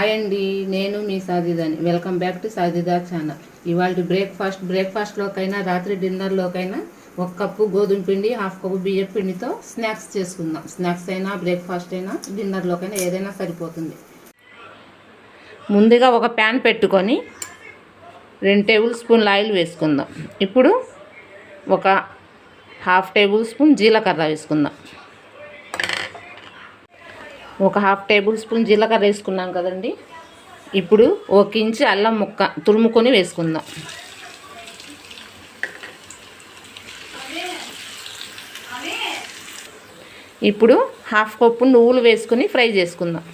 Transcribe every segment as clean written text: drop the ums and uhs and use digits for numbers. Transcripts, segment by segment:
Hi అండి, నేను మీ సాజిదాని. Welcome back to Sajida channel. ఇవాళ బ్రేక్ఫాస్ట్లోకైనా రాత్రి డిన్నర్లోకైనా 1 కప్పు గోధుమ పిండి, 1/2 కప్పు బియ్యం పిండితో స్నాక్స్ చేసుకుందాం. స్నాక్స్ అయినా బ్రేక్ఫాస్ట్ అయినా డిన్నర్లోకైనా ఏదైనా సరిపోతుంది. ముందుగా ఒక ప్యాన్ పెట్టుకొని 2 టేబుల్ స్పూన్ల ఆయిల్ వేసుకుందాం. ఇప్పుడు ఒక 1/2 టేబుల్ స్పూన్ జీలకర్ర వేసుకుందాం. ఒక 1/2 టేబుల్ స్పూన్ జీలకర్ర వేసుకున్నాం కదండి. ఇప్పుడు 1 ఇంచు అల్లం ముక్క తురుముకొని వేసుకుందాం. ఇప్పుడు 1/2 కప్పు నువ్వులు వేసుకొని ఫ్రై చేసుకుందాం.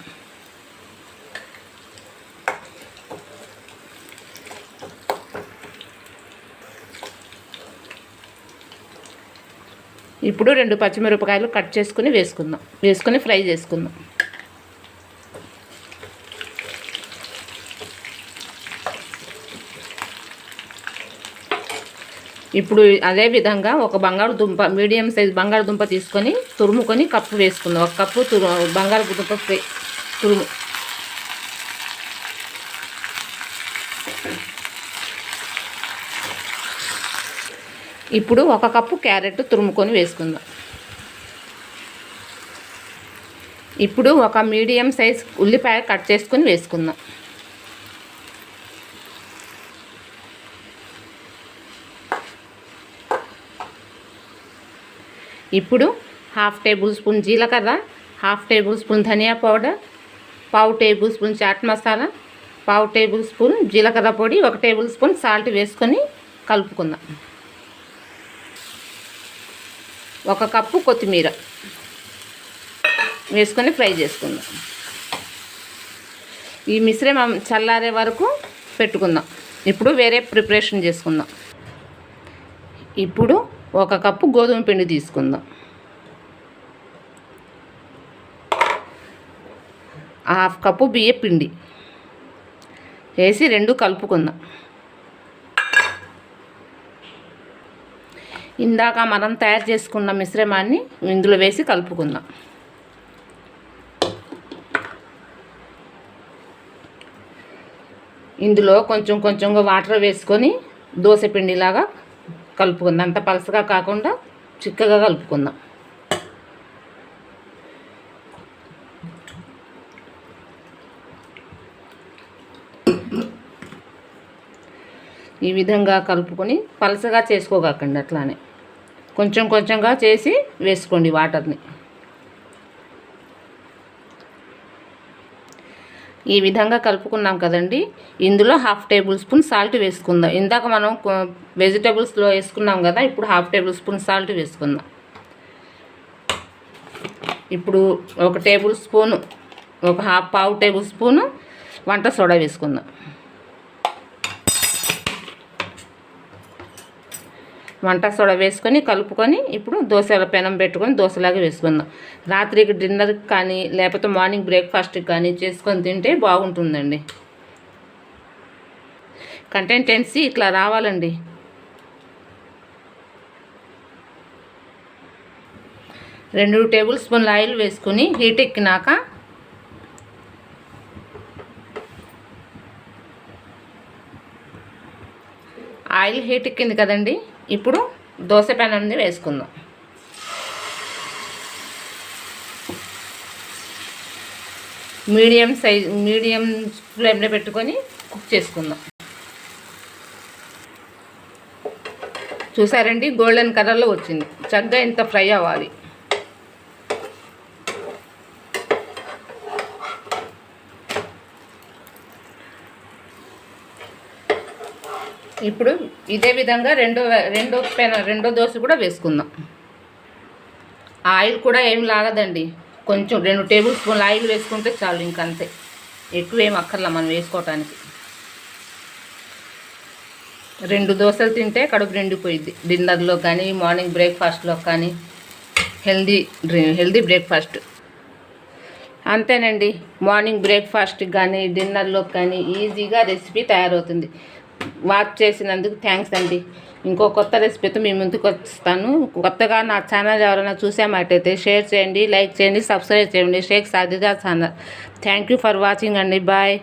ఇప్పుడు 2 పచ్చిమిరపకాయలు కట్ చేసుకుని వేసుకొని ఫ్రై చేసుకుందాం. ఇప్పుడు అదే విధంగా ఒక మీడియం సైజ్ బంగాళదుంప తీసుకొని తురుముకొని కప్పు వేసుకుందాం. 1 కప్పు బంగాళదుంప తురుము. ఇప్పుడు 1 కప్పు క్యారెట్ తురుముకొని వేసుకుందాం. ఇప్పుడు ఒక మీడియం సైజ్ ఉల్లిపాయ కట్ చేసుకొని వేసుకుందాం. ఇప్పుడు 1/2 టేబుల్ స్పూన్ జీలకర్ర, 1/2 టేబుల్ స్పూన్ ధనియా powder, 1/2 table spoon chaat masala, 1/2 table spoon జీలకర్ర పొడి, 1 టేబుల్ స్పూన్ సాల్ట్ వేసుకొని కలుపుకుందాం. 1 కప్పు కొత్తిమీర వేసుకొని ఫ్రై చేసుకుందాం. ఈ మిశ్రమం చల్లారే వరకు పెట్టుకుందాం. ఇప్పుడు వేరే ప్రిపరేషన్ చేసుకుందాం. ఇప్పుడు 1 కప్పు గోధుమ పిండి తీసుకుందాం. 1/2 కప్పు బియ్యం పిండి వేసి 2 కలుపుకుందాం. ఇందాక మనం తయారు చేసుకున్న మిశ్రమాన్ని ఇందులో వేసి కలుపుకుందాం. ఇందులో కొంచెంగా వాటర్ వేసుకొని దోశ పిండిలాగా కలుపుకుందాం. అంత పలసగా కాకుండా చిక్కగా కలుపుకుందాం. ఈ విధంగా కలుపుకొని పలసగా చేసుకోకండి, అట్లానే కొంచెంగా చేసి వేసుకోండి వాటర్ని. ఈ విధంగా కలుపుకున్నాం కదండి. ఇందులో 1/2 టేబుల్ స్పూన్ సాల్ట్ వేసుకుందాం. ఇందాక మనం వెజిటేబుల్స్లో వేసుకున్నాం కదా, ఇప్పుడు 1/2 టేబుల్ స్పూన్ సాల్ట్ వేసుకుందాం. ఇప్పుడు 1 టేబుల్ స్పూను, ఒక 1/2 టేబుల్ స్పూను వంట సోడా వేసుకుందాం. వంట సోడా వేసుకొని కలుపుకొని ఇప్పుడు దోశల పెనం పెట్టుకొని దోశలాగా వేసుకుందాం. రాత్రికి డిన్నర్కి కానీ లేకపోతే మార్నింగ్ బ్రేక్ఫాస్ట్కి కానీ చేసుకొని తింటే బాగుంటుందండి. కన్సిస్టెన్సీ ఇట్లా రావాలండి. రెండు టేబుల్ స్పూన్ల ఆయిల్ వేసుకొని హీట్ ఎక్కినాక ఆయిల్ హీట్ ఎక్కింది కదండి. ఇప్పుడు దోశ పెనాన్ని వేసుకుందాం. మీడియం ఫ్లేమ్లో పెట్టుకొని కుక్ చేసుకుందాం. చూసారండి, గోల్డెన్ కలర్లో వచ్చింది. చక్కగా ఇంత ఫ్రై అవ్వాలి. ఇప్పుడు ఇదే విధంగా రెండో దోశ కూడా వేసుకుందాం. ఆయిల్ కూడా ఏం లాగదండి. కొంచెం 2 టేబుల్ స్పూన్ల ఆయిల్ వేసుకుంటే చాలు, ఇంకంతే. ఎక్కువ ఏం అక్కర్లా మనం వేసుకోవటానికి. 2 దోశలు తింటే కడుపు నిండిపోయిద్ది. డిన్నర్లో కానీ మార్నింగ్ బ్రేక్ఫాస్ట్లో కానీ హెల్దీ బ్రేక్ఫాస్ట్. అంతేనండి, మార్నింగ్ బ్రేక్ఫాస్ట్కి కానీ డిన్నర్లో కానీ ఈజీగా రెసిపీ తయారవుతుంది. వాచ్ చేసినందుకు థ్యాంక్స్ అండి. ఇంకో కొత్త రెసిపీతో మీ ముందుకు వస్తాను. కొత్తగా నా ఛానల్ ఎవరైనా చూసామట్టయితే షేర్ చేయండి, లైక్ చేయండి, సబ్స్క్రైబ్ చేయండి. Shaik Sajida channel. Thank you for watching అండి. బాయ్.